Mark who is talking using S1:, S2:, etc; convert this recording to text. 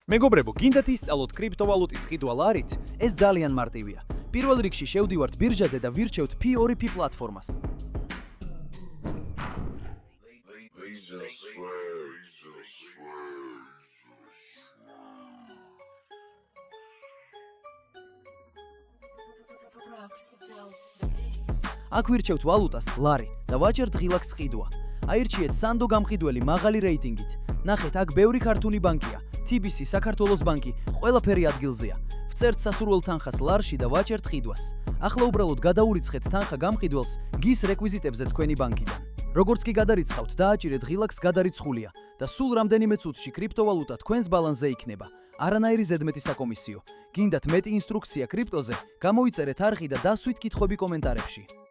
S1: მეგობრებო, გინდათ ისწავლოთ კრიპტოვალუტის ყიდვა ლარით? ეს ძალიან მარტივია. პირველ რიგში შევდივართ ბირჟაზე და ვირჩევთ P2P პლატფორმას. აქ ვირჩევთ ვალუტას ლარი და ვაჭერთ ღილაკს ყიდვა. აირჩიეთ სანდო გამყიდველი მაღალი რეიტინგით. ნახეთ, აქ ბევრი ქართული ბანკია. TBC, საქართველოს ბანკი, ყველაფერი ადგილზეა. ვწერთ სასურველ თანხას ლარში და ვაჭერთ ყიდვას. ახლა უბრალოდ გადაურიცხეთ თანხა გამყიდველს გის რეკვიზიტებზე თქვენი ბანკიდან. როგორც კი გადარიცხავთ, დააჭირეთ ღილაკს გადარიცხულია და სულ რამდენიმე წუთში კრიპტოვალუტა თქვენს ბალანსზე იქნება. არანაირი ზედმეტი საკომისიო. გინდათ მეტი ინსტრუქცია კრიპტოზე? გამოიწერეთ არხი და დასვით კითხვები კომენტარებში.